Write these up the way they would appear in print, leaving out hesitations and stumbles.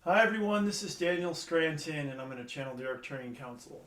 Hi everyone, this is Daniel Scranton, and I'm going to channel the Arcturian Council.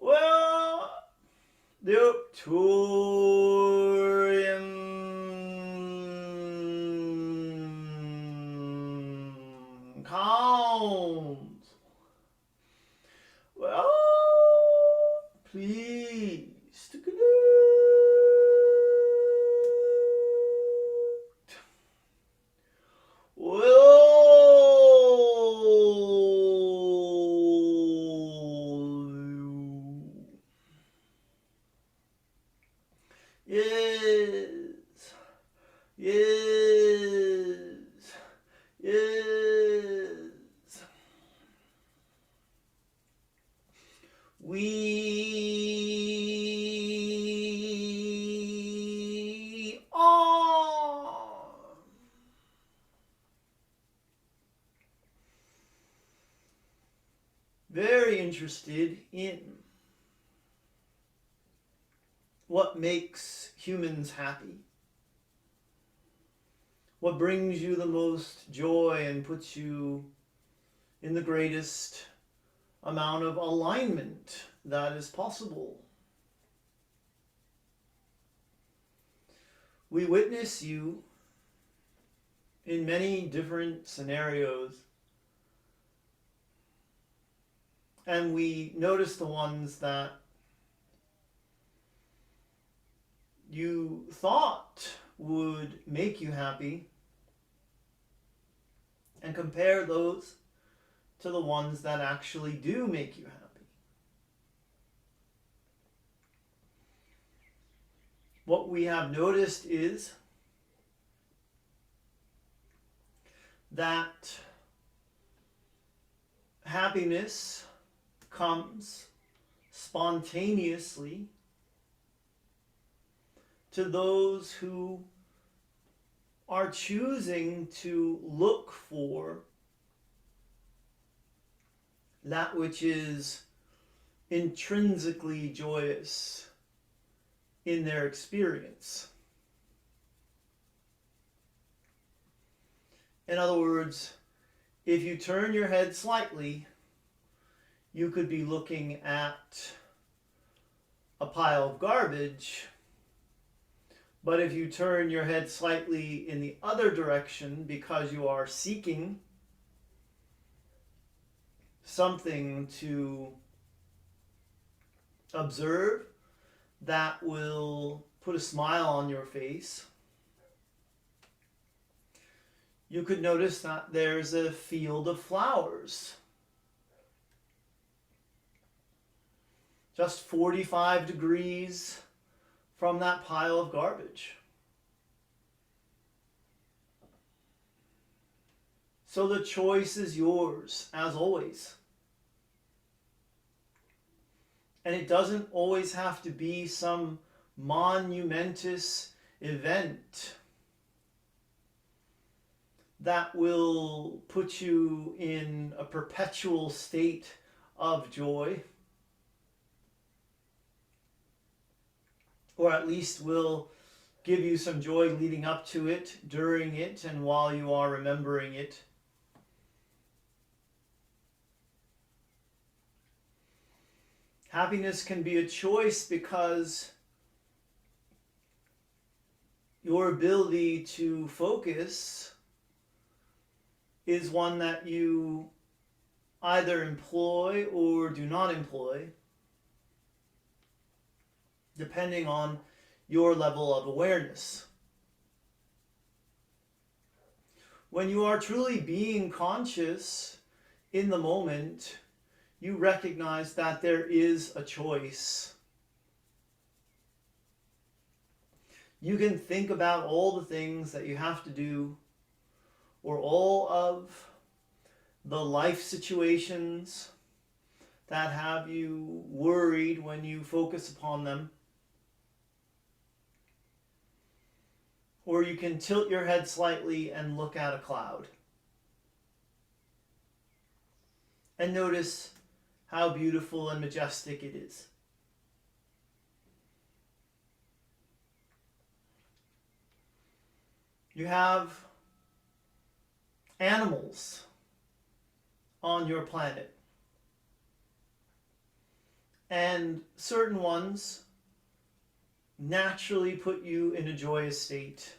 Well, the Arcturian Council. Well, please to connect. Yes, yes, yes. We are very interested in what makes humans happy, what brings you the most joy and puts you in the greatest amount of alignment that is possible. We witness you in many different scenarios, and we notice the ones that you thought would make you happy and compare those to the ones that actually do make you happy. What we have noticed is that happiness comes spontaneously to those who are choosing to look for that which is intrinsically joyous in their experience. In other words, if you turn your head slightly, you could be looking at a pile of garbage. But if you turn your head slightly in the other direction because you are seeking something to observe that will put a smile on your face, you could notice that there's a field of flowers just 45 degrees from that pile of garbage. So the choice is yours, as always. And it doesn't always have to be some monumentous event that will put you in a perpetual state of joy, or at least will give you some joy leading up to it, during it, and while you are remembering it. Happiness can be a choice because your ability to focus is one that you either employ or do not employ, depending on your level of awareness. When you are truly being conscious in the moment, you recognize that there is a choice. You can think about all the things that you have to do, or all of the life situations that have you worried when you focus upon them. Or you can tilt your head slightly and look at a cloud. And notice how beautiful and majestic it is. You have animals on your planet. And certain ones naturally put you in a joyous state.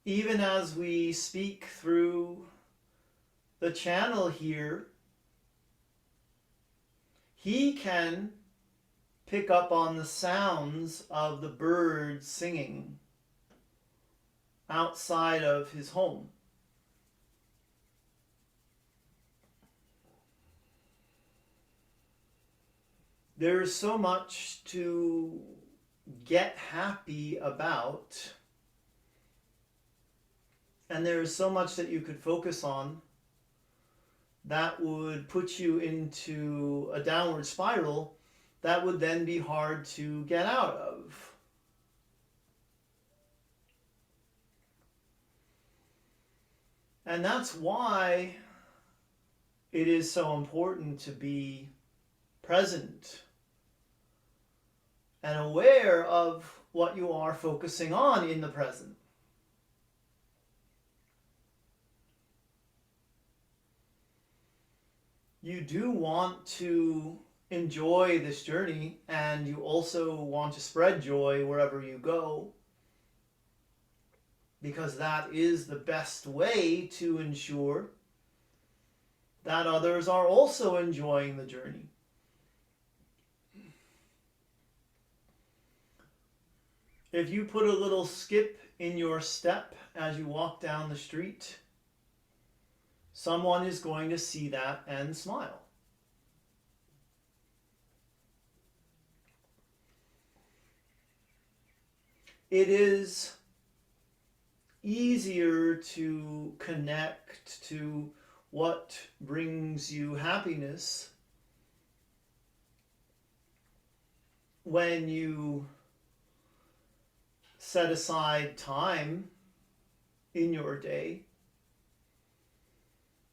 Even as we speak through the channel here, he can pick up on the sounds of the birds singing outside of his home. There is so much to get happy about, and there is so much that you could focus on that would put you into a downward spiral that would then be hard to get out of. And that's why it is so important to be present and aware of what you are focusing on in the present. You do want to enjoy this journey, and you also want to spread joy wherever you go, because that is the best way to ensure that others are also enjoying the journey. If you put a little skip in your step as you walk down the street, someone is going to see that and smile. It is easier to connect to what brings you happiness when you set aside time in your day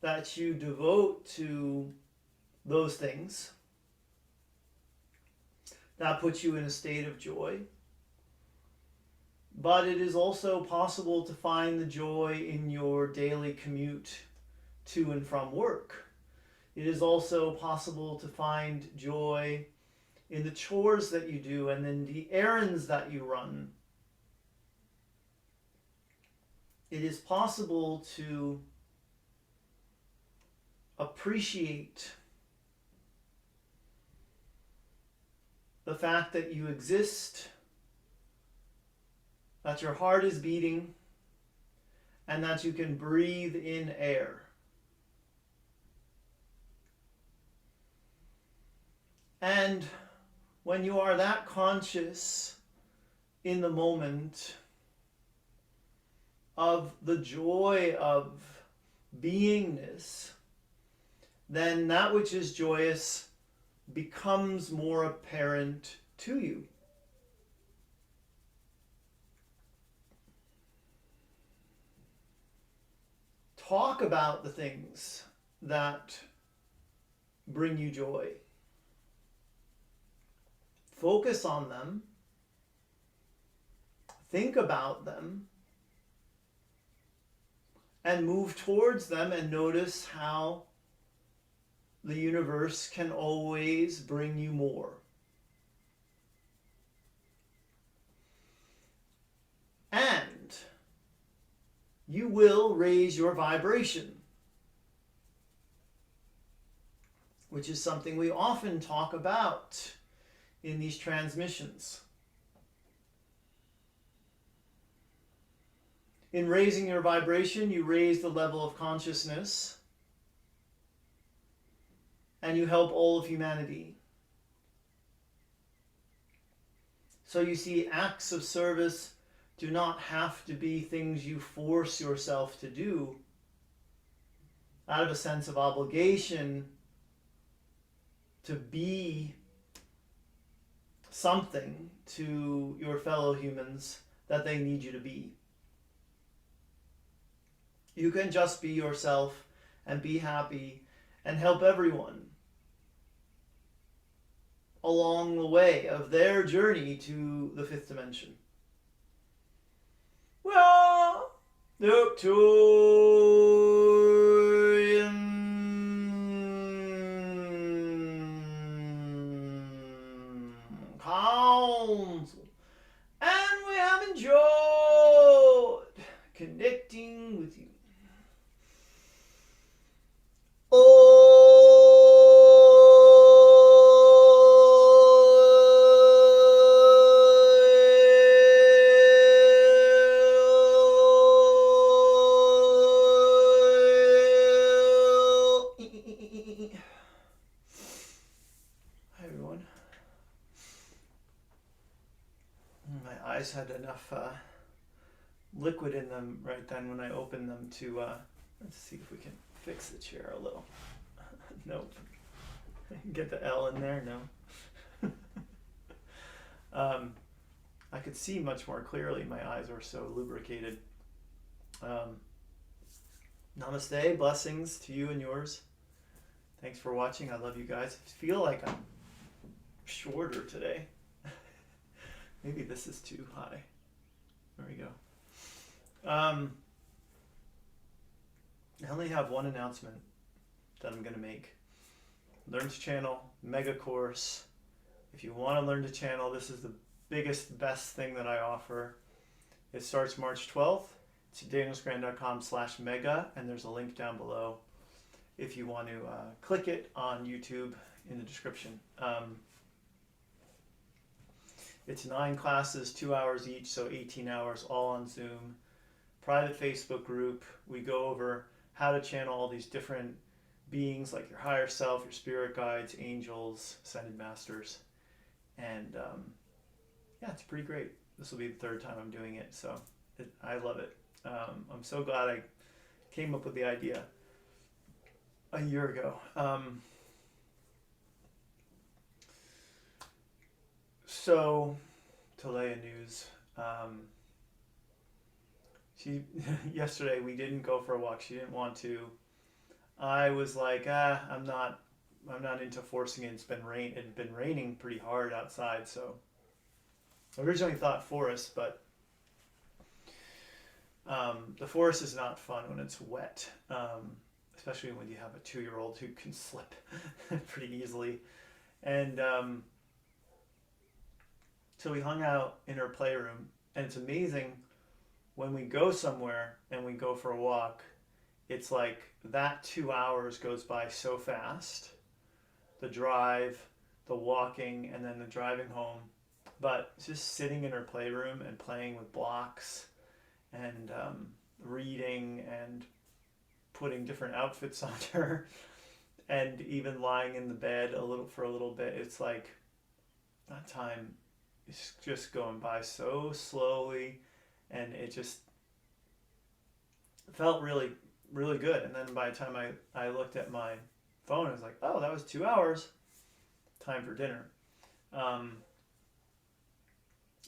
that you devote to those things that put you in a state of joy. But it is also possible to find the joy in your daily commute to and from work. It is also possible to find joy in the chores that you do and in the errands that you run. It is possible to appreciate the fact that you exist, that your heart is beating, and that you can breathe in air. And when you are that conscious in the moment of the joy of beingness, then that which is joyous becomes more apparent to you. Talk about the things that bring you joy. Focus on them. Think about them. And move towards them, and notice how the universe can always bring you more. And you will raise your vibration, which is something we often talk about in these transmissions. In raising your vibration, you raise the level of consciousness, and you help all of humanity. So you see, acts of service do not have to be things you force yourself to do out of a sense of obligation to be something to your fellow humans that they need you to be. You can just be yourself and be happy and help everyone along the way of their journey to the fifth dimension. Well, the Arcturian Council, and we have enjoyed connecting with you. Hi everyone. My eyes had enough liquid in them right then when I opened them to let's see if we can fix the chair a little. Nope. Get the L in there? No. I could see much more clearly. My eyes were so lubricated. Namaste. Blessings to you and yours. Thanks for watching. I love you guys. I feel like I'm shorter today. Maybe this is too high. There we go. I only have one announcement that I'm going to make. Learn to channel, mega course. If you want to learn to channel, this is the biggest, best thing that I offer. It starts March 12th. It's danielscranton.com/mega, and there's a link down below if you want to click it on YouTube in the description. It's 9 classes, 2 hours each, so 18 hours, all on Zoom. Private Facebook group. We go over how to channel all these different beings like your higher self, your spirit guides, angels, ascended masters. And yeah, it's pretty great. This will be the 3rd time I'm doing it, so I love it. I'm so glad I came up with the idea a year ago. So, Talea news. She yesterday we didn't go for a walk. She didn't want to. I was like, I'm not into forcing it. It had been raining pretty hard outside, so I originally thought forest, but the forest is not fun when it's wet, especially when you have a 2-year-old who can slip pretty easily. And so we hung out in her playroom, and it's amazing when we go somewhere and we go for a walk. It's like that 2 hours goes by so fast. The drive, the walking, and then the driving home. But just sitting in her playroom and playing with blocks and reading and putting different outfits on her And even lying in the bed for a little bit, it's like that time is just going by so slowly, and it just felt really, really good. And then by the time I looked at my phone, I was like, oh, that was 2 hours. Time for dinner.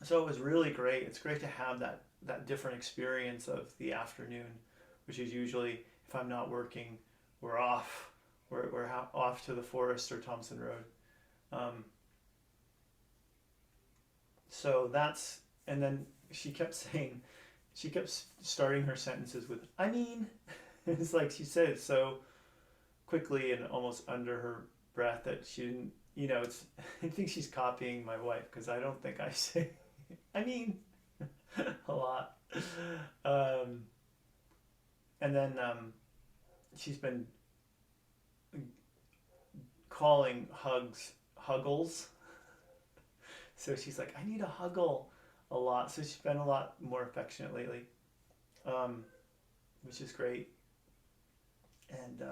So it was really great. It's great to have that different experience of the afternoon, which is usually, if I'm not working, we're off. We're off to the forest or Thompson Road. So that's, and then she kept starting her sentences with, I mean, it's like she said it so quickly and almost under her breath that she didn't, it's, I think she's copying my wife, because I don't think I say, I mean, a lot. And then she's been calling huggles. So she's like, I need a huggle a lot. So she's been a lot more affectionate lately, which is great. And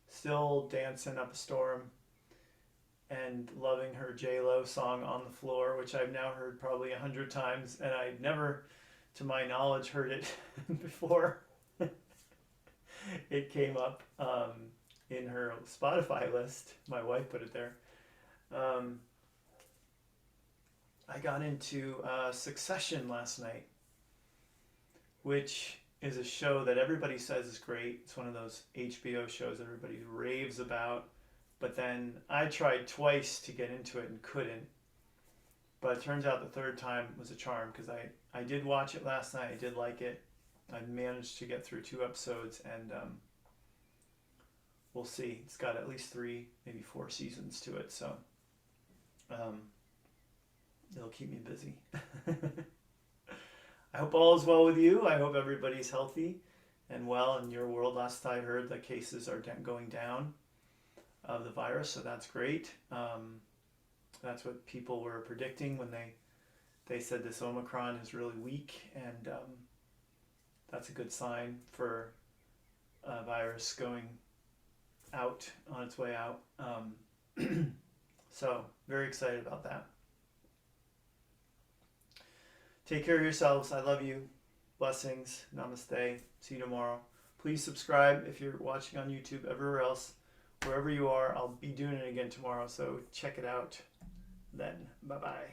still dancing up a storm and loving her J-Lo song On the Floor, which I've now heard probably 100 times, and I've never, to my knowledge, heard it before it came up in her Spotify list. My wife put it there. I got into Succession last night, which is a show that everybody says is great. It's one of those HBO shows everybody raves about. But then I tried twice to get into it and couldn't. But it turns out the third time was a charm, because I did watch it last night. I did like it. I managed to get through 2 episodes, and we'll see. It's got at least 3, maybe 4 seasons to it, so it'll keep me busy. I hope all is well with you. I hope everybody's healthy and well in your world. Last I heard, the cases are going down of the virus, so that's great. That's what people were predicting when they said this Omicron is really weak, and that's a good sign for a virus going out, on its way out. So very excited about that. Take care of yourselves. I love you. Blessings. Namaste. See you tomorrow. Please subscribe if you're watching on YouTube. Everywhere else, wherever you are, I'll be doing it again tomorrow, so check it out then. Bye-bye.